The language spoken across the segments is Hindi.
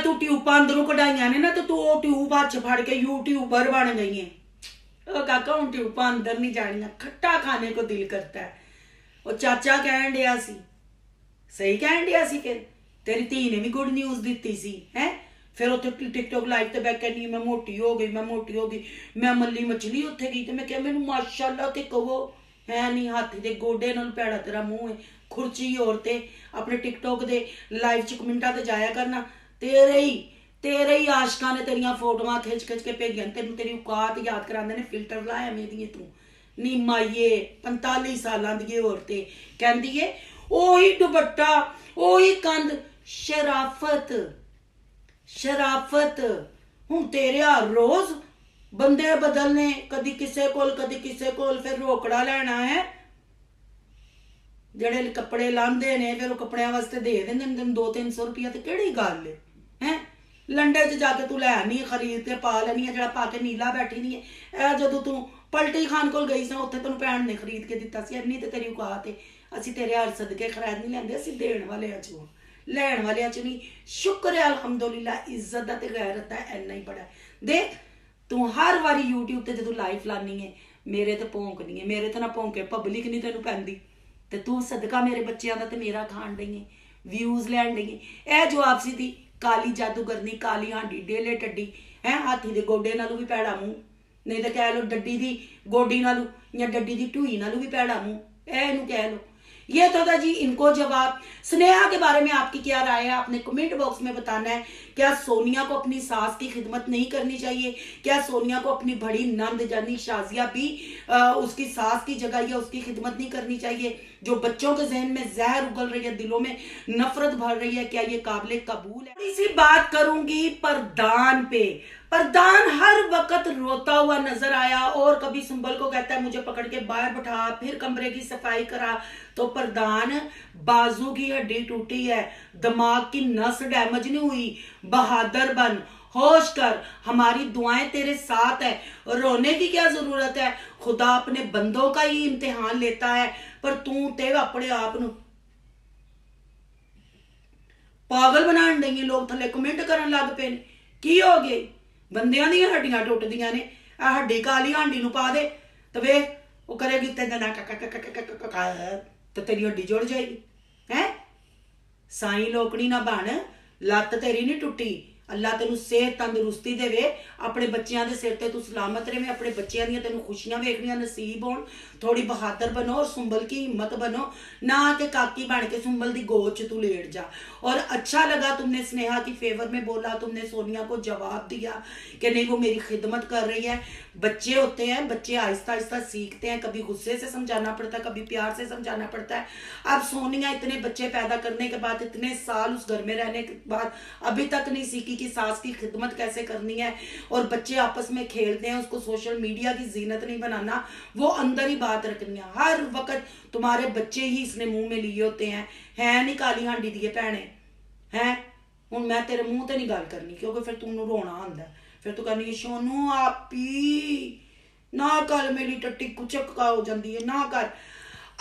तू ट्यूबा अंदरों कढ़ाइया ने ना तो तू वो ट्यूब हाथ फड़ के यूट्यूबर बन गई है। काका हूं ट्यूबा अंदर नहीं जानिया, खट्टा खाने को दिल करता है। वो चाचा कहन दिया सी, सही कहन दिया सी, फिर तेरी धी ने भी गुड न्यूज दी सी है। फिर उत्थे टिकटॉक लाइव ते बैठ कहनी मैं मोटी हो गई, मैं मोटी हो गई, मैं मल्ली मछली उत्थे गई तो मैं क्या मैनू माशाअल्लाह ते कहो है नहीं, हाथी दे गोडे नाल पैड़ा तेरा मुंह है, खुरची और ते अपने टिकटॉक दे लाइव च कमेंटा ते जाया करना। तेरे ही आशकां ने तेरियां फोटोआं खिच खिच के भेजियां, तेनू तेरी औकात याद करांदे ने, फिल्टर लाया मेरी तू नी माइए 45 सालां दी औरते कहंदी है ओही दुपट्टा ओही कंध, शराफत हुण तेरे हर रोज बंदे बदलने, कदी किसे कोल कदी किसे कोल, फिर रोकड़ा लेना है। जेड़े कपड़े लांदे ने फिर कपड़िया वास्ते दे देंदे ने 200-300 रुपया, तो केड़ी गल है। लंडे च जाके तू लैनी खरीद के पा लैनी है, जरा पा के नीला बैठी नहीं है। जदों तू पलटी खान कोल गई सा उत्थे तैनूं भैन ने खरीद के दिता सी, इन्नी ते तेरी औकात है। असीं तेरे हर सदके खैर नहीं लैंदे, असीं देण वालियां चों, लैण वालियां च नहीं। शुक्र है अल्हम्दुलिल्लाह, इज्जत दा ते गैरत दा इन्ना ही बड़ा है। देख तू हर वारी यूट्यूब ते जदों लाइव लानी है मेरे ते भौंकनी है, मेरे ते ना भौंके पब्लिक नहीं तैनूं पैंदी, ते तू सदका मेरे बच्चों का तो मेरा खान डई है, व्यूज लैन डई है। ए जो आपसी थी काली जादूगरनी, काली हांडी डेले टड्डी है, हाथी दे गोडे नालों भी भैड़ा मुंह, नहीं तो कह लो डड्डी दी गोडी नालों या डड्डी दी ढूई नालों भी भैड़ा मुंह, इनू कह लो। ये तो था जी इनको जवाब। स्नेहा के बारे में आपकी क्या राय है, आपने कमेंट बॉक्स में बताना है। क्या सोनिया को अपनी सास की खिदमत नहीं करनी चाहिए? क्या सोनिया को अपनी बड़ी नंद जानी शाजिया भी उसकी सास की जगह या उसकी खिदमत नहीं करनी चाहिए? जो बच्चों के जहन में जहर उगल रही है, दिलों में नफरत भर रही है, क्या ये काबिल कबूल है? इसी बात करूंगी प्रधान पे। प्रधान हर वक्त रोता हुआ नजर आया और कभी सुंबल को कहता है मुझे पकड़ के बाहर बैठा, फिर कमरे की सफाई करा। तो प्रधान बाजू की हड्डी टूटी है, दिमाग की नस डैमेज नहीं हुई, बहादुर बन, होश कर, हमारी दुआएं तेरे साथ है, रोने की क्या जरूरत है? खुदा अपने बंदों का ही इम्तिहान लेता है, पर तू ते अपने आप नू पागल बनाने देंगे। लोग थले कमेंट करन लग पे, की हो गई? बंदियां दी हड्डियां टुटदियां ने, आ हड्डी काली हांडी नू पा दे तो वे वो करेगी तेरे ना तो तेरी हड्डी जुड़ जाएगी है। साई लोकड़ी ना बन, लत्त तेरी नहीं टुटी, अल्लाह तेनू सेहत तंदुरुस्ती देवे, अपने बच्चों के सिर ते तू सलामत रहे, अपने बच्चों दी तेनू खुशियां वेखनियां नसीब होण। थोड़ी बहादुर बनो और सुंबल की हिम्मत बनो, ना कि काकी बन के सुंबल दी गोद च तू लेट जा। और अच्छा लगा तुमने स्नेहा की फेवर में बोला, तुमने सोनिया को जवाब दिया कि नहीं वो मेरी खिदमत कर रही है। बच्चे होते हैं, बच्चे आहिस्ता आहिस्ता सीखते हैं, कभी गुस्से से समझाना पड़ता है, कभी प्यार से समझाना पड़ता है। अब सोनिया इतने बच्चे पैदा करने के बाद, इतने साल उस घर में रहने के बाद अभी तक नहीं सीखी कि सास की खिदमत कैसे करनी है। और बच्चे आपस में खेलते हैं, उसको सोशल मीडिया की जीनत नहीं बनाना, वो अंदर ही बात रखनी है। हर वक्त तुम्हारे बच्चे ही इसने मुंह में लिए होते हैं, है नहीं काली हांडी दिए भैने हैं। हूं मैं तेरे मुंह ते नहीं गल करनी, क्योंकि फिर तुमने रोना आंदा, फिर तू कहनी सोनू आपी ना कर, मेरी टट्टी कुचक का हो जाती है, ना कर।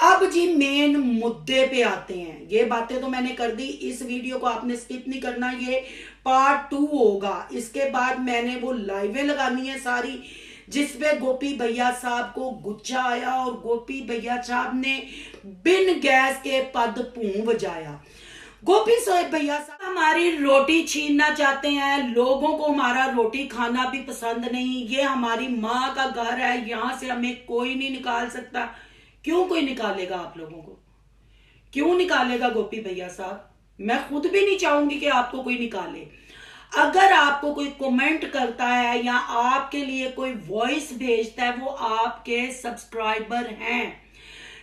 अब जी मेन मुद्दे पे आते हैं। ये बातें तो मैंने कर दी, इस वीडियो को आपने स्किप नहीं करना, ये पार्ट 2 होगा। इसके बाद मैंने वो लाइवें लगानी है सारी, जिसपे गोपी भैया साहब को गुस्सा आया और गोपी भैया साहब ने बिन गैस के पद पूं बजाया। गोपी सोहेब भैया साहब हमारी रोटी छीनना चाहते हैं, लोगों को हमारा रोटी खाना भी पसंद नहीं। ये हमारी माँ का घर है, यहाँ से हमें कोई नहीं निकाल सकता। क्यों कोई निकालेगा आप लोगों को? क्यों निकालेगा गोपी भैया साहब? मैं खुद भी नहीं चाहूंगी कि आपको कोई निकाले। अगर आपको कोई कमेंट करता है या आपके लिए कोई वॉइस भेजता है, वो आपके सब्सक्राइबर हैं।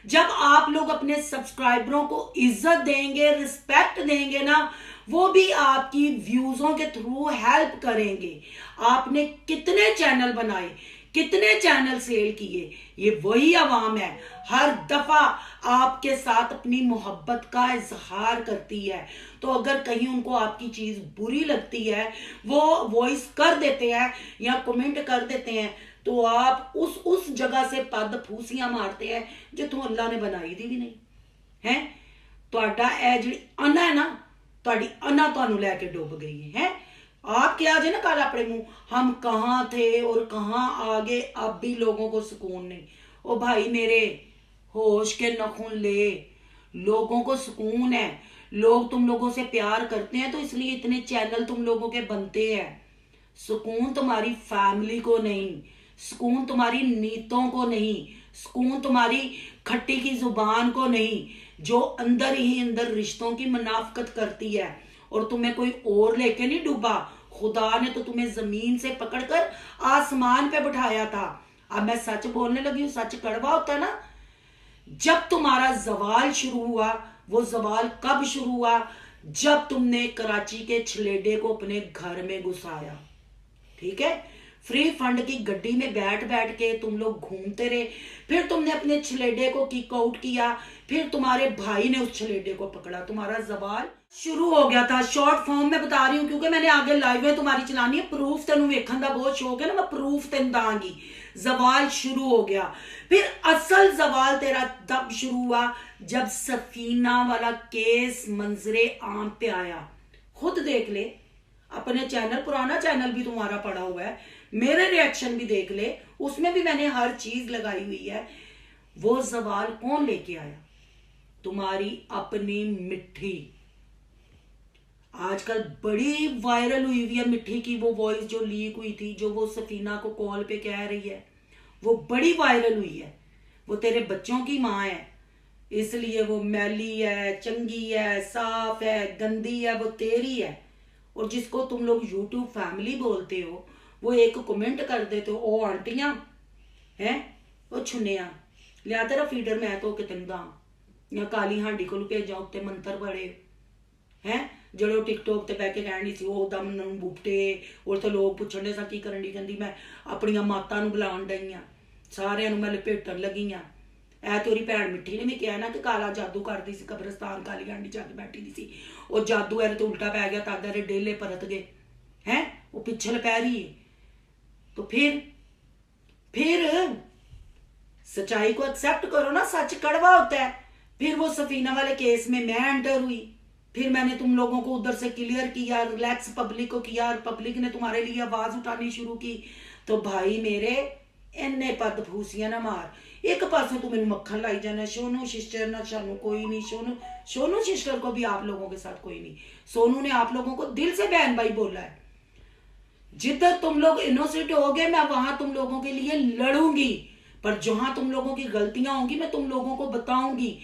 जब आप लोग अपने सब्सक्राइबरों को इज्जत देंगे, रिस्पेक्ट देंगे ना, वो भी आपकी व्यूजों के थ्रू हेल्प करेंगे। आपने कितने चैनल बनाए, कितने चैनल सेल किए, ये वही आवाम है हर दफा आपके साथ अपनी मोहब्बत का इजहार करती है। तो अगर कहीं उनको आपकी चीज बुरी लगती है, वो वॉइस कर देते हैं या कमेंट कर देते हैं, तो आप उस जगह से पद फूसियां मारते हैं जो तू अल्लाह ने बनाई दी भी नहीं है। ਤੁਹਾਡਾ ਇਹ ਜਿਹੜੀ ਅਨਾ है ना, ਤੁਹਾਡੀ अना ਤੁਹਾਨੂੰ ਲੈ ਕੇ डुब गई है। आप क्या आज ना कल अपने मुंह, हम कहाँ थे और कहाँ आगे, अब भी लोगों को सुकून नहीं। ओ भाई मेरे, होश के नखून ले, लोगों को सुकून है, लोग तुम लोगों से प्यार करते हैं तो इसलिए इतने चैनल तुम लोगों के बनते हैं। सुकून तुम्हारी फैमिली को नहीं, सुकून तुम्हारी नीतों को नहीं, सुकून तुम्हारी खट्टी की जुबान को नहीं, जो अंदर ही अंदर रिश्तों की मुनाफकत करती है। और तुम्हें कोई और लेके नहीं डूबा, खुदा ने तो तुम्हें जमीन से पकड़कर आसमान पे बिठाया था। अब मैं सच बोलने लगी हूं, सच कड़वा होता है ना। जब तुम्हारा जवाल शुरू हुआ, वो जवाल कब शुरू हुआ? जब तुमने कराची के छलेडे को अपने घर में घुसाया, ठीक है। फ्री फंड की गड्डी में बैठ बैठ के तुम लोग घूमते रहे, फिर तुमने अपने छलेडे को किक आउट किया, फिर तुम्हारे भाई ने उस छलेडे को पकड़ा, तुम्हारा जवाल शुरू हो गया था। शॉर्ट फॉर्म में बता रही हूं क्योंकि मैंने आगे लाइव में तुम्हारी चलानी है, प्रूफ तेन वेखन का बहुत शौक है ना, मैं प्रूफ तेन दांगी। जवाल शुरू हो गया, फिर असल जवाल तेरा तब शुरू हुआ जब सफीना वाला केस मंजरे आम पे आया। खुद देख ले अपने चैनल, पुराना चैनल भी तुम्हारा पड़ा हुआ है, मेरे रिएक्शन भी देख ले, उसमें भी मैंने हर चीज लगाई हुई है। वो जवाल कौन लेके आया? तुम्हारी अपनी मिट्टी। आजकल बड़ी वायरल हुई हुई है मिट्टी की वो वॉइस जो लीक हुई थी, जो वो सफीना को कॉल पे कह रही है, वो बड़ी वायरल हुई है। वो तेरे बच्चों की माँ है, इसलिए वो मैली है, चंगी है, साफ है, गंदी है, वो तेरी है। और जिसको तुम लोग यूट्यूब फैमिली बोलते हो, वो एक कमेंट कर देते हो, ओ आंटियां हैं, वो छुनिया लिया तेरा फीडर मैं तो कितन दा या काली हांडी को भेजा उत्ते मंत्र बड़े हैं जो टिकटॉक ते बह के कहनी सी ओ दम बूटे। और तो लोग पुछने सा की करन दी, कहंदी मैं अपनियां माता नूं बुलाण डई आ, सारियां नूं मैं लपेटण लगी आ। ऐ तेरी भैन मिट्टी ने भी कहा ना कि काला जादू करती सी, कब्रस्तान काली हांडी जाके बैठी दी सी, और जादू ऐ तो उल्टा पै गया, तादा रे डेले परत गए हैं, वो पिछल पै रही है। तो फिर सच्चाई को एक्सेप्ट करो ना, सच कड़वा होता है। फिर वो सफीना वाले केस में मैं एंटर हुई, फिर मैंने तुम लोगों को उधर से क्लियर किया, रिलैक्स पब्लिक को किया, और पब्लिक ने तुम्हारे लिए आवाज उठानी शुरू की। तो भाई मेरे इन्ने पद फूसियां ना मार, एक पासों तू मैनू मक्खन लाई जाना, सोनू सिस्टर ना शानू कोई नहीं, सोनू सिस्टर को भी आप लोगों के साथ कोई नहीं। सोनू ने आप लोगों को दिल से बहन भाई बोला है। जिधर तुम लोग इनोसेंट हो गए मैं वहां तुम लोगों के लिए लड़ूंगी, पर जहां तुम लोगों की गलतियां होंगी मैं तुम लोगों को बताऊंगी।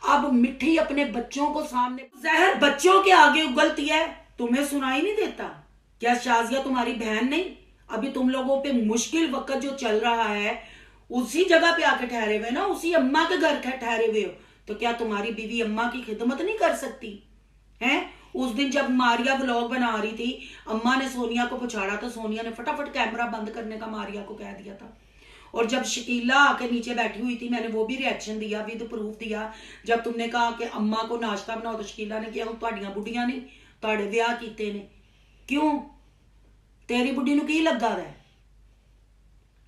अब मिट्टी अपने बच्चों को सामने, जहर बच्चों के आगे उगलती है, तुम्हें सुनाई नहीं देता क्या? शाजिया तुम्हारी बहन नहीं? अभी तुम लोगों पे मुश्किल वक्त जो चल रहा है उसी जगह पे आके ठहरे हुए ना, उसी अम्मा के घर ठहरे हुए हो, तो क्या तुम्हारी बीवी अम्मा की खिदमत नहीं कर सकती है? उस दिन जब मारिया व्लॉग बना रही थी, अम्मा ने सोनिया को पुछाड़ा तो सोनिया ने फटाफट कैमरा बंद करने का मारिया को कह दिया था। और जब शकीला आके नीचे बैठी हुई थी, मैंने वो भी रिएक्शन दिया, विद प्रूफ दिया। जब तुमने कहा कि अम्मा को नाश्ता बनाओ तो शकीला ने किया तुहाडियां बुढ़ियां ने तुहाडे ब्याह कीते ने, क्यों? तेरी बुढ़ी नूं की लगा है?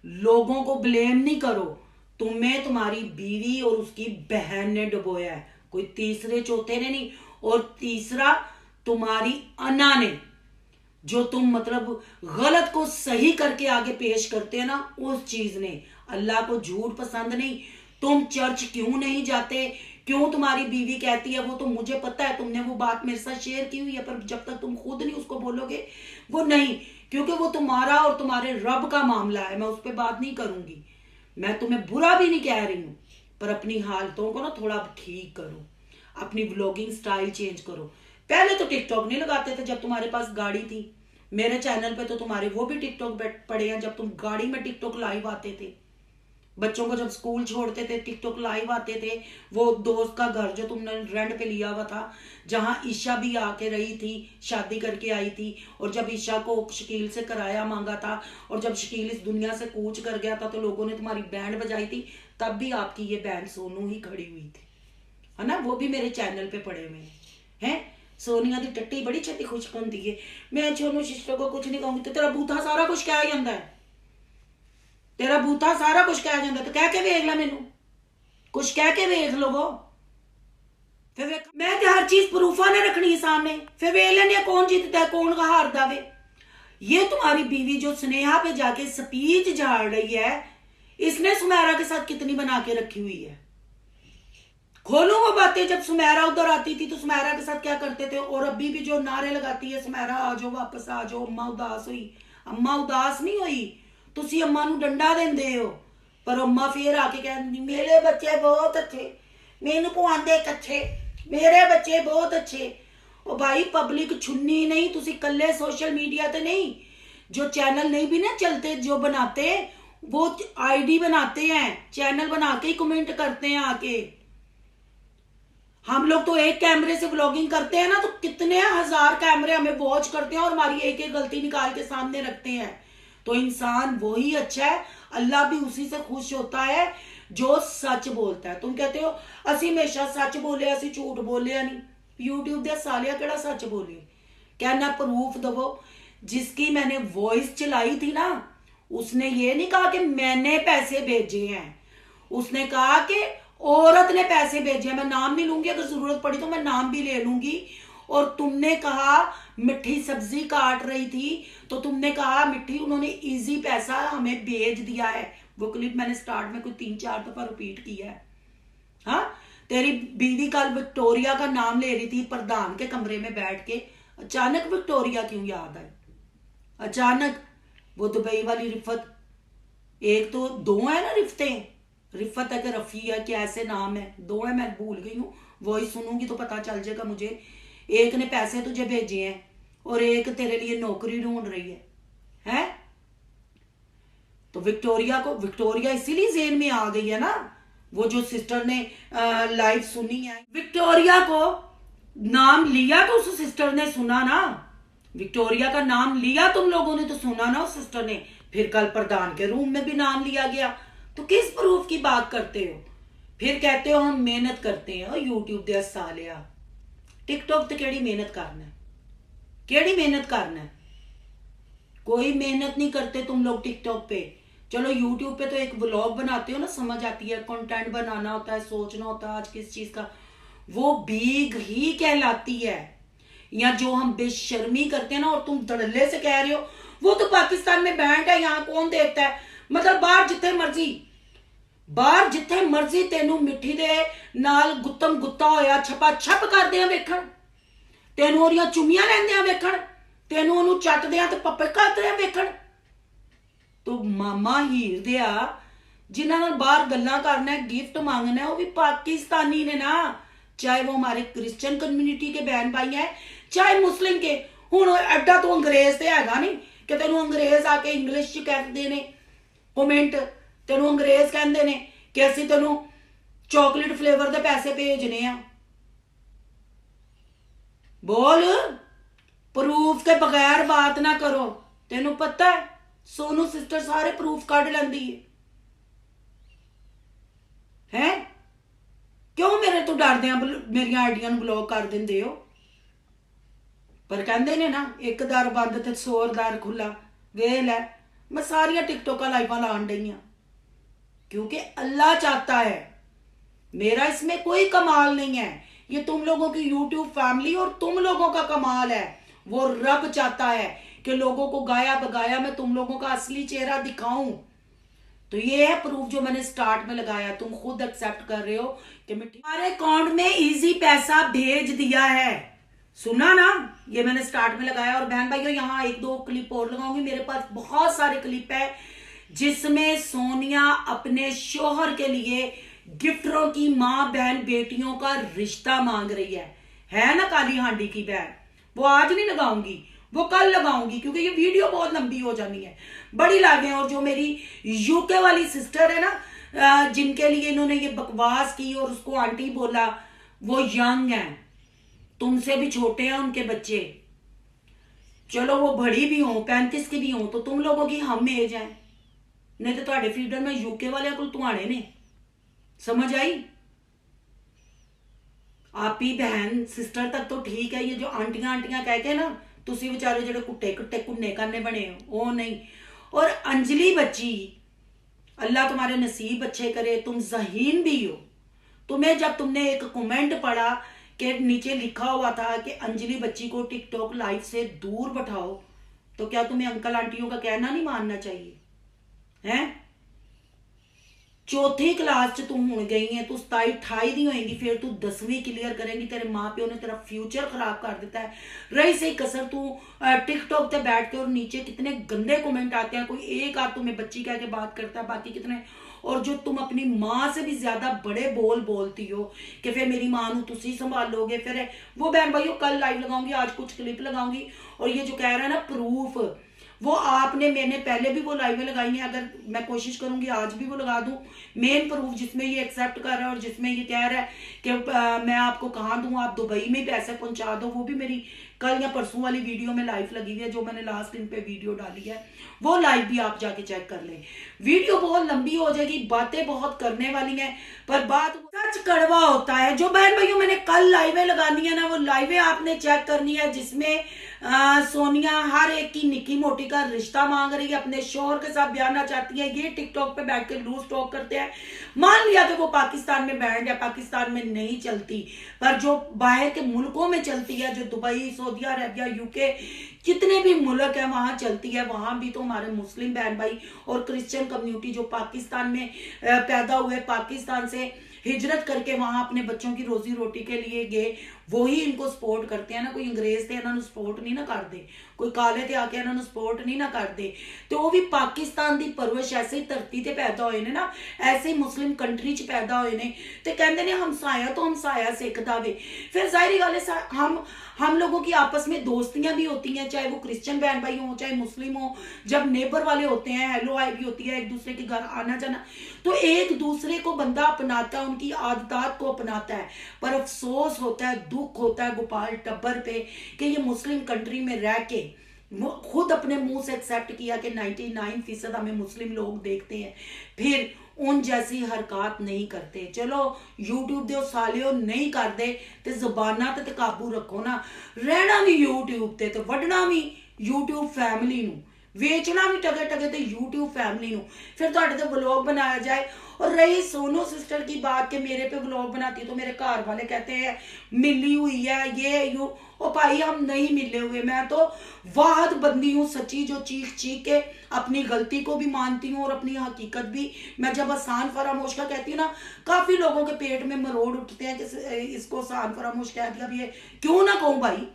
लोगों को ब्लेम नहीं करो, तुम्हें तुम्हारी बीवी और उसकी बहन ने डुबोया है, कोई तीसरे चौथे ने नहीं। और तीसरा तुम्हारी अन्ना ने, जो तुम मतलब गलत को सही करके आगे पेश करते हैं ना, उस चीज ने। अल्लाह को झूठ पसंद नहीं। तुम चर्च क्यों नहीं जाते? क्यों तुम्हारी बीवी कहती है, वो तो मुझे पता है, तुमने वो बात मेरे साथ शेयर की हुई है, पर जब तक तुम खुद नहीं उसको बोलोगे वो नहीं, क्योंकि वो तुम्हारा और तुम्हारे रब का मामला है, मैं उस पर बात नहीं करूंगी। मैं तुम्हें बुरा भी नहीं कह रही हूं, पर अपनी हालतों को ना थोड़ा ठीक करो, अपनी व्लॉगिंग स्टाइल चेंज करो। पहले तो टिकटॉक नहीं लगाते थे जब तुम्हारे पास गाड़ी थी, मेरे चैनल पे तो तुम्हारे वो भी टिकटॉक पड़े हैं, जब तुम गाड़ी में टिकटॉक लाइव आते थे, बच्चों को जब स्कूल छोड़ते थे टिकटॉक लाइव आते थे। वो दोस्त का घर जो तुमने रेंट पे लिया हुआ था, जहां ईशा भी आके रही थी, शादी करके आई थी, और जब ईशा को शकील से किराया मांगा था, और जब शकील इस दुनिया से कूच कर गया था, तो लोगों ने तुम्हारी बैंड बजाई थी, तब भी आपकी ये बैंड सोनू ही खड़ी हुई थी, है ना? वो भी मेरे चैनल पे पड़े हुए हैं। सोनिया की टट्टी बड़ी छत्ती खुश्क होती है। मैं सोनू सिस्टर को कुछ नहीं कहूंगी तो तेरा बूथा सारा कुछ कहा जाता है, तेरा बूथा सारा कुछ कहा जाता है, तो कह के वेख ला, मैनू कुछ कह के वेख लो। वो फिर मैं तो हर चीज प्रूफा ने रखनी है सामने, फिर वेख लेने कौन जीतता है कौन हारदा वे। ये तुम्हारी बीवी जो स्नेहा पे जाके स्पीच झाड़ रही है, इसने सुमेरा के साथ कितनी बना के रखी हुई है। खोलो वो बातें। जब सुमेरा उधर आती थी तो सुमेरा के साथ क्या करते थे, और अभी भी जो नारे लगाती है सुमेरा आ जाओ, वापस आ जाओ, अम्मा उदास हुई। अम्मा उदास नहीं हुई, तुसी अम्मा नू डंडा देंदे हो, पर अम्मा फिर आके कहती मेरे बच्चे बहुत अच्छे, मैनू पवांदे कच्चे, मेरे बच्चे बहुत अच्छे। ओ भाई पब्लिक छुन्नी नहीं, तुसी कल्ले सोशल मीडिया ते नहीं, जो चैनल नहीं भी ना चलते, जो बनाते वो आईडी बनाते हैं, चैनल बना के ही कमेंट करते हैं आके। हम लोग तो एक कैमरे से व्लॉगिंग करते हैं ना, तो कितने हजार कैमरे हमें वॉच करते हैं और हमारी एक एक गलती निकाल के सामने रखते हैं। तो इंसान वही अच्छा है, अल्लाह भी उसी से खुश होता है जो सच बोलता है। तुम कहते हो असी हमेशा सच बोले, असी झूठ बोले नहीं। यूट्यूब दे सालिया केड़ा सच बोले, कहना प्रूफ दवो। जिसकी मैंने वॉइस चलाई थी ना, उसने ये नहीं कहा कि मैंने पैसे भेजे हैं, उसने कहा कि औरत ने पैसे भेजे। मैं नाम नहीं लूंगी, अगर जरूरत पड़ी तो मैं नाम भी ले लूंगी। और तुमने कहा मिट्टी सब्जी काट रही थी, तो तुमने कहा मिट्टी उन्होंने इजी पैसा हमें भेज दिया है। वो क्लिप मैंने स्टार्ट में कोई 3-4 दफा रिपीट किया है। हाँ, तेरी बीवी कल विक्टोरिया का नाम ले रही थी प्रधान के कमरे में बैठ के, अचानक विक्टोरिया क्यों याद आई? अचानक वो दुबई वाली रिफत, एक तो दो है ना रिफ्तें, रिफत है कि रफी है, क्या ऐसे नाम है, दो है, मैं भूल गई हूँ, वॉइस सुनूंगी तो पता चल जाएगा मुझे। एक ने पैसे तुझे भेजे हैं और एक तेरे लिए नौकरी ढूंढ रही है? तो विक्टोरिया इसीलिए जेल में आ गई है ना। वो जो सिस्टर ने लाइव सुनी है, विक्टोरिया को नाम लिया तो उस सिस्टर ने सुना ना, विक्टोरिया का नाम लिया तुम लोगों ने तो सुना ना उस सिस्टर ने। फिर कल प्रधान के रूम में भी नाम लिया गया, तो किस प्रूफ की बात करते हो? फिर कहते हो हम मेहनत करते हैं। यूट्यूब दे सालिया, टिकटॉक ते केड़ी मेहनत करना है, केड़ी मेहनत करना है? कोई मेहनत नहीं करते तुम लोग टिकटॉक पे। चलो यूट्यूब पे तो एक व्लॉग बनाते हो ना, समझ आती है, कंटेंट बनाना होता है, सोचना होता है आज किस चीज का, वो भीग ही कहलाती है। या जो हम बेशर्मी करते हैं ना, और तुम धड़ल्ले से कह रहे हो वो तो पाकिस्तान में बैंड है, यहाँ कौन देखता है? मतलब बाहर जिथे मर्जी तेनू मिट्टी दे नाल गुत्तम गुत्ता होया छपा छप करदे वेखण, तेनू ओरियां चुमियां लैंदे वेखण, तेनू ओनू चटदे ते पप्पे करदे वेखण। तो मामा हीर दिया जिन्हां नाल बाहर गल्लां करना है, गिफ्ट मांगना है, वो भी पाकिस्तानी ने ना, चाहे वो हमारे क्रिश्चियन कम्युनिटी के बहन भाई है, चाहे मुस्लिम के। हुण एडा तो अंग्रेज ते हैगा नहीं कि तेनू अंग्रेज आके इंग्लिश च कहते ने कमेंट, तेनू अंग्रेज कहते ने कि असी तेनू चॉकलेट फ्लेवर दे पैसे भेजने आ। बोल, प्रूफ के बगैर बात ना करो। तेनू पता है सोनू सिस्टर सारे प्रूफ कढ लैंदी है। क्यों मेरे तो डरदे मेरी आइडिया ब्लॉक कर देंदे हो? पर कहते ने ना, एक दर बंद ते 100 दर खुला। वेल है, मैं सारिया टिकटॉक लाइव लान डई हूं, क्योंकि अल्लाह चाहता है। मेरा इसमें कोई कमाल नहीं है, ये तुम लोगों की यूट्यूब फैमिली और तुम लोगों का कमाल है। वो रब चाहता है कि लोगों को गाया बगाया मैं तुम लोगों का असली चेहरा दिखाऊं। तो ये है प्रूफ जो मैंने स्टार्ट में लगाया, तुम खुद एक्सेप्ट कर रहे हो कि मैं तुम्हारे अकाउंट में इजी पैसा भेज दिया है। सुना ना, ये मैंने स्टार्ट में लगाया। और बहन भाइयों, यहाँ 1-2 क्लिप और लगाऊंगी, मेरे पास बहुत सारे क्लिप है जिसमें सोनिया अपने शोहर के लिए गिफ्टरों की माँ बहन बेटियों का रिश्ता मांग रही है ना काली हांडी की बहन। वो आज नहीं लगाऊंगी, वो कल लगाऊंगी, क्योंकि ये वीडियो बहुत लंबी हो जानी है, बड़ी लागे। और जो मेरी यूके वाली सिस्टर है ना, जिनके लिए इन्होंने ये बकवास की और उसको आंटी बोला, वो यंग है, तुमसे भी छोटे हैं उनके बच्चे। चलो वो बड़ी भी हो, 35 की भी हो, तो तुम लोगों की हम एज है, नहीं तो ਤੁਹਾਡੇ ਫੀਡਰ में यूके वाले को तुम्हारे ने। समझ आई? आप ही बहन सिस्टर तक तो ठीक है, ये जो आंटियां कह के ना, तुसी बेचारे जो कुट्टे कुट्टे कुन्ने करने बने हो, वो नहीं। और अंजलि बच्ची, अल्लाह तुम्हारे नसीब अच्छे करे, तुम ज़हीन भी हो। तुम्हें जब तुमने एक कमेंट पढ़ा कि नीचे लिखा हुआ था कि अंजलि बच्ची को टिकटॉक लाइव से दूर बैठाओ, तो क्या तुम्हें अंकल आंटियों का कहना नहीं मानना चाहिए? हैं? चौथी क्लास च तू हुण गई है, तू 27 28 दी होएगी, फिर तू 10वीं क्लियर करेंगी। तेरे माँ प्यो ने तेरा फ्यूचर खराब कर दिता है। रही सही कसर तू टिकटॉक पे बैठ के, और नीचे कितने गंदे कमेंट आते हैं, कोई एक आध तुम्हें बच्ची कह के बात करता है, बाकी कितने, और जो तुम अपनी माँ से भी ज्यादा बड़े बोल बोलती हो कि फिर मेरी माँ नू तुसी संभालोगे। फिर वो बहन भाइयों कल लाइव लगाऊंगी, आज कुछ क्लिप लगाऊंगी, और ये जो कह रहा है ना प्रूफ, वो आपने, मैंने पहले भी वो लाइवें लगाई हैं, अगर मैं कोशिश करूंगी आज भी वो लगा दूं, मेन प्रूफ जिसमें ये एक्सेप्ट कर रहा है और जिसमें ये कह रहा है कि मैं आपको कहाँ दूं, आप दुबई में पैसे पहुंचा दो। वो भी मेरी कल या परसों वाली वीडियो में लाइव लगी हुई है, जो मैंने लास्ट दिन पे वीडियो डाली है, वो लाइव भी आप जाके चेक कर लें। वीडियो बहुत लंबी हो जाएगी, बातें बहुत करने वाली हैं, पर बात सच कड़वा होता है। जो बहन भाइयों मैंने कल लाइवें लगानी है ना, वो लाइवें आपने चेक करनी है, जिसमें सोनिया हर एक की निकी मोटी का रिश्ता मांग रही है, अपने शोहर के साथ ब्याहना चाहती है। ये टिकटॉक पे बैठ के लूज टॉक करते हैं। मान लिया कि वो पाकिस्तान में बैंड है, पाकिस्तान में नहीं चलती, पर जो बाहर के मुल्कों में चलती है, जो दुबई, सऊदी अरेबिया, यूके, जितने भी मुल्क है वहां चलती है। वहां भी तो हमारे मुस्लिम बहन भाई और क्रिश्चियन कम्युनिटी जो पाकिस्तान में पैदा हुए, पाकिस्तान से हिजरत करके वहां अपने बच्चों की रोजी रोटी के लिए गए, वही इनको सपोर्ट करते हैं ना। कोई अंग्रेज थे इन्होंने सपोर्ट नहीं ना कर दे, कोई काले थे आके इन्होंने सपोर्ट नहीं ना कर दे। तो वो भी पाकिस्तान की परवरिश ऐसे ही धरती ते पैदा हुए ने ना, ऐसे ही मुस्लिम कंट्री च पैदा हुए ने, तो कहते ने हमसाया तो हमसाया सिखदा वे। फिर जाहिर गल है हम लोगों की आपस में दोस्तियां भी होती हैं, चाहे वो क्रिश्चियन बहन भाई हो, चाहे मुस्लिम हो। जब नेबर वाले होते हैं, हेलो हाय भी होती है, एक दूसरे के घर आना जाना, तो एक दूसरे को बंदा अपनाता है, उनकी आदत को अपनाता है। पर अफसोस होता है, दुख होता है गोपाल टब्बर पे कि ये मुस्लिम कंट्री में रह के खुद अपने मुंह से एक्सेप्ट किया कि 99% हमें मुस्लिम लोग देखते हैं, फिर उन जैसी हरकत नहीं करते। चलो यूट्यूब दे सालियो नहीं करते ते जुबाना ते काबू रखो ना। रहना भी यूट्यूब ते वढ़ना भी यूट्यूब फैमिली नू, वेचना भी टगे टगे ते यूट्यूब फैमिली नू। फिर तुहाडे ते व्लॉग बनाया जाए। और रही सोनू सिस्टर की बात के मेरे पे व्लॉग बनाती है, तो मेरे घर वाले कहते हैं मिली हुई है ये यू। ओ भाई हम नहीं मिले हुए, मैं तो वाहद बंदी हूँ सच्ची, जो चीख चीख के अपनी गलती को भी मानती हूँ और अपनी हकीकत भी। मैं जब आसान फरामोश का कहती हूँ ना, काफी लोगों के पेट में मरोड़ उठते हैं कि इसको आसान फरामोश कह दिया। भी क्यों ना कहूँ भाई,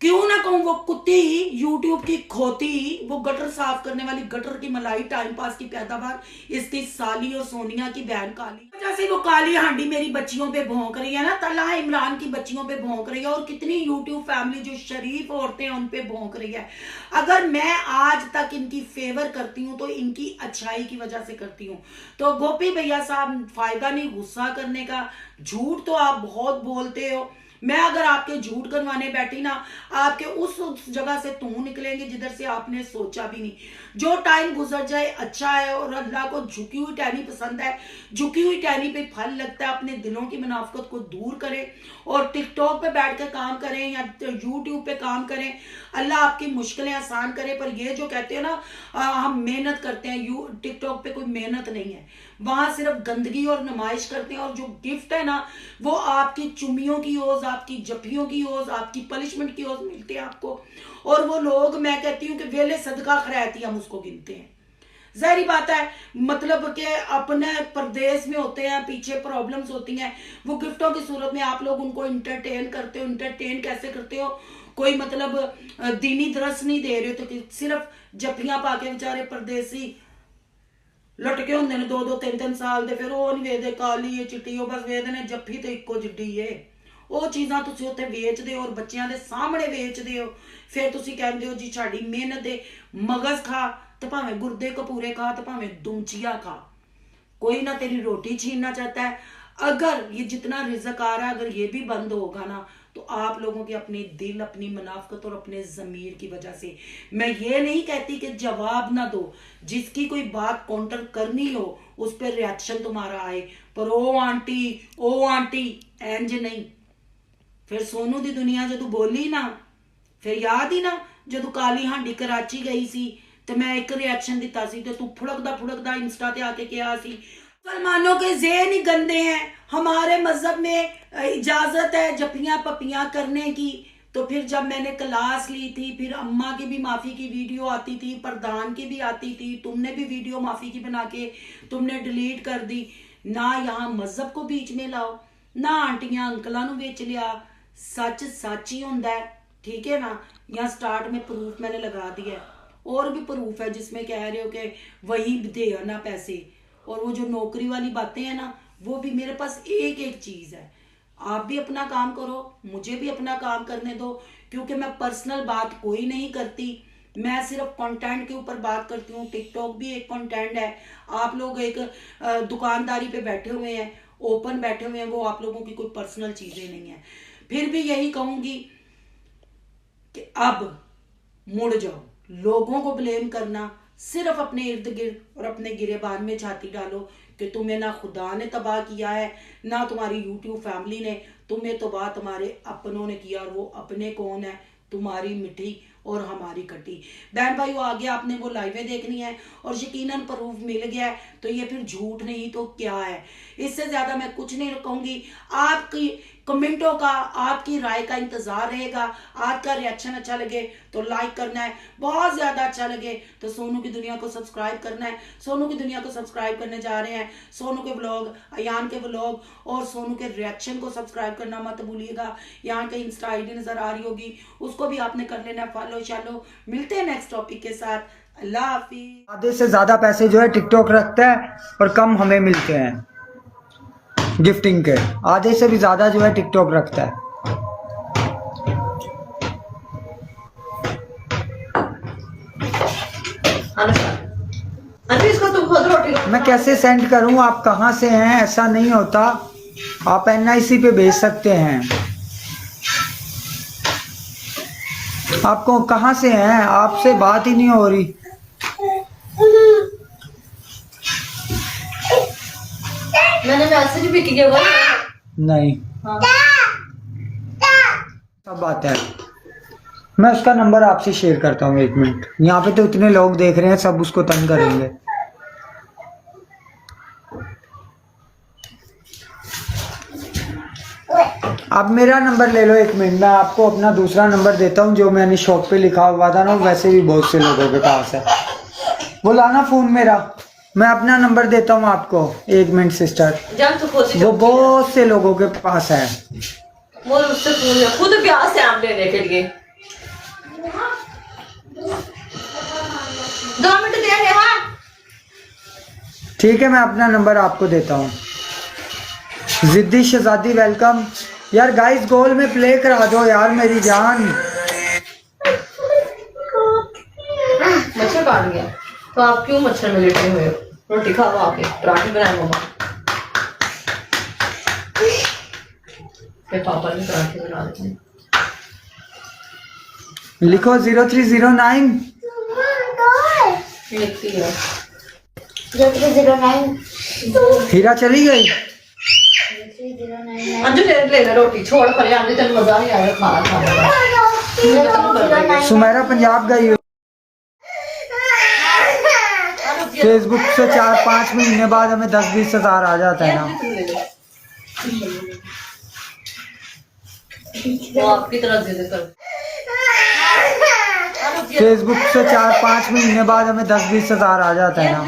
क्यों ना कहूं, वो कुत्ती यूट्यूब की खोती, वो गटर साफ करने वाली गटर की मलाई, टाइम पास की पैदावार इसकी साली और सोनिया की बहन काली वजह से वो काली हांडी मेरी बच्चियों पे भौंक रही है ना, तला इमरान की बच्चियों पे भौंक रही है, और कितनी यूट्यूब फैमिली जो शरीफ औरतें हैं उन पे भौंक रही है। अगर मैं आज तक इनकी फेवर करती हूँ तो इनकी अच्छाई की वजह से करती हूँ। तो गोपी भैया साहब, फायदा नहीं गुस्सा करने का, झूठ तो आप बहुत बोलते हो। मैं अगर आपके झूठ करवाने बैठी ना, आपके उस जगह से तू निकलेंगे जिधर से आपने सोचा भी नहीं। जो टाइम गुजर जाए अच्छा है, और अल्लाह को झुकी हुई टहनी पसंद है। झुकी हुई टहनी पे फल लगता है। अपने दिलों की मुनाफकत को दूर करें और टिकटॉक पे बैठ कर काम करें या यूट्यूब पे काम करें। अल्लाह आपकी मुश्किलें आसान करे। पर ये जो कहते हैं ना हम मेहनत करते हैं, टिकटॉक पे कोई मेहनत नहीं है, वहां सिर्फ गंदगी और नुमाइश करते हैं। और जो गिफ्ट है ना, वो आपकी चुमियों की ओज, आपकी जफियों की ओज, आपकी पनिशमेंट की ओज मिलते हैं आपको। और वो लोग, मैं कहती हूँ कि वेले सदका खैराती हम उसको गिनते हैं। जाहिर बात है, मतलब कि अपने प्रदेश में होते हैं, पीछे प्रॉब्लम्स होती हैं, वो गिफ्टों की सूरत में आप लोग उनको इंटरटेन करते हो। इंटरटेन कैसे करते हो? कोई मतलब दीनी दरस नहीं दे रहे हो, तो सिर्फ जफियां पाके बेचारे परदेसी लटके होंगे ने 2-2 3-3 साल दे, फिर वो नहीं वेदे काली है चिट्टी, वो बस वेदे ने जफ्फी तो इक्को जिड्डी है। ਉਹ ਚੀਜ਼ਾਂ ਤੁਸੀਂ ਉੱਥੇ ਵੇਚਦੇ ਹੋ ਔਰ ਬੱਚਿਆਂ ਦੇ ਸਾਹਮਣੇ ਵੇਚਦੇ ਹੋ। ਫਿਰ ਤੁਸੀਂ ਕਹਿੰਦੇ ਹੋ ਜੀ ਸਾਡੀ ਮਿਹਨਤ ਦੇ ਮਗਜ਼ ਖਾ, तो भावे गुर्दे कपूरे खा, तो भावे दूंचिया खा, कोई ना तेरी रोटी छीनना चाहता है। अगर ये जितना रिजक आ रहा है, अगर ये भी बंद होगा ना, तो आप लोगों के अपने दिल, अपनी मुनाफकत और अपने जमीर की वजह से। मैं ये नहीं कहती कि जवाब ना दो, जिसकी कोई बात काउंटर करनी हो उस पर रिएक्शन तुम्हारा आए, पर ओ आंटी इंज नहीं। फिर सोनू दी दुनिया जो बोली ना, फिर याद ही ना जो काली हांडी कराची गई सी, तो मैं एक रिएक्शन दिता सी, तो तू फुड़कदा इंस्टा ते आके क्या सी। मुसलमानों के ज़हन ही गंदे हैं। हमारे मजहब में इजाजत है जपियां पपियां करने की, तो फिर जब मैंने क्लास ली थी, फिर अम्मा की भी माफ़ी की वीडियो आती थी, प्रधान की भी आती थी, तुमने भी वीडियो माफ़ी की बना के तुमने डिलीट कर दी ना। यहाँ मजहब को बीच में लाओ ना, आंटियां अंकलों नू बेच लिया। सच सच ही होंदा है, ठीक है ना। यहाँ स्टार्ट में प्रूफ मैंने लगा दिया है, और भी प्रूफ है जिसमें कह रहे हो कि वही दे ना पैसे, और वो जो नौकरी वाली बातें हैं ना, वो भी मेरे पास एक एक चीज़ है। आप भी अपना काम करो, मुझे भी अपना काम करने दो, क्योंकि मैं पर्सनल बात कोई नहीं करती, मैं सिर्फ कंटेंट के ऊपर बात करती हूँ। टिकटॉक भी एक कंटेंट है। आप लोग एक दुकानदारी पे बैठे हुए हैं, ओपन बैठे हुए हैं, वो आप लोगों की कोई पर्सनल चीज़ें नहीं है। फिर भी यही कहूँगी कि अब मुड़ जाओ। लोगों को ब्लेम करना, सिर्फ अपने इर्द गिर्द और अपने गिरेबान में छाती डालो कि तुम्हें ना खुदा ने तबाह किया है, ना तुम्हारी यूट्यूब फैमिली ने, तुम्हें तबाह तुम्हारे अपनों ने किया। और वो अपने कौन है? तुम्हारी मिठी और हमारी कटी। बहन भाइयों, आगे आपने वो लाइवें देखनी है और यकीनन प्रूफ मिल गया है तो ये फिर झूठ नहीं तो क्या है। इससे ज्यादा मैं कुछ नहीं कहूंगी। आपकी कमेंटों का, आपकी राय का इंतजार रहेगा। आज का रिएक्शन अच्छा लगे तो लाइक करना है, बहुत ज्यादा अच्छा लगे तो सोनू की दुनिया को सब्सक्राइब करना है। सोनू की दुनिया को सब्सक्राइब करने जा रहे हैं, सोनू के व्लॉग, अयान के व्लॉग और सोनू के रिएक्शन को सब्सक्राइब करना मत भूलिएगा। यहाँ के इंस्टा आईडी नजर आ रही होगी, उसको भी आपने कर लेना फॉलो। चलो मिलते हैं नेक्स्ट टॉपिक के साथ। अल्लाह हाफिज। आधे से ज्यादा पैसे जो है टिकटॉक रखता है और कम हमें मिलते हैं गिफ्टिंग के। आधे से भी ज्यादा जो है टिकटॉक रखता है। इसको तुम खुद रोटी मैं कैसे सेंड करूं? आप कहां से हैं? ऐसा नहीं होता, आप NIC पे भेज सकते हैं। आपको कहां से हैं? आपसे बात ही नहीं हो रही। मैंने मैसेज भी किया हुआ है। नहीं, हाँ। सब बात है। मैं उसका नंबर आपसे शेयर करता हूँ, 1 मिनट। यहाँ पे तो इतने लोग देख रहे हैं, सब उसको तंग करेंगे। आप मेरा नंबर ले लो 1 मिनट, मैं आपको अपना दूसरा नंबर देता हूँ जो मैंने शॉप पे लिखा हुआ था ना, वैसे भी बहुत से लोगों के पास है। वो लाना फोन मेरा, मैं अपना नंबर देता हूँ आपको। 1 मिनट सिस्टर, वो बहुत से लोगों के पास है। वो उससे फोन खुद प्यास है आम लेने के लिए। 2 मिनट दे रहे। हाँ ठीक है, मैं अपना नंबर आपको देता हूँ। जिद्दी शहजादी वेलकम। यार गाइस, गोल में प्ले करा दो यार मेरी जान। मच्छर काट गया तो आप क्यों मच्छर में लेटे हुए हो? रोटी खाओ, आके पराठे बनाए मम्मा के, पापा ने पराठे बना दिए। लिखो 0309। लिखती है 0309। हीरा चली गई। अंजू ले ले रोटी, छोड़ पर आने तेन मजा नहीं आया खाना खाने। सुमेरा पंजाब गई। फेसबुक से 4-5 महीने बाद हमें 10-20 हज़ार आ जाता है ना। वो आपकी तरह जिद कर। फेसबुक से 4-5 महीने बाद हमें 10-20 हज़ार आ जाता है ना।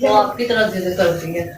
वो आपकी तरह जिद करती है।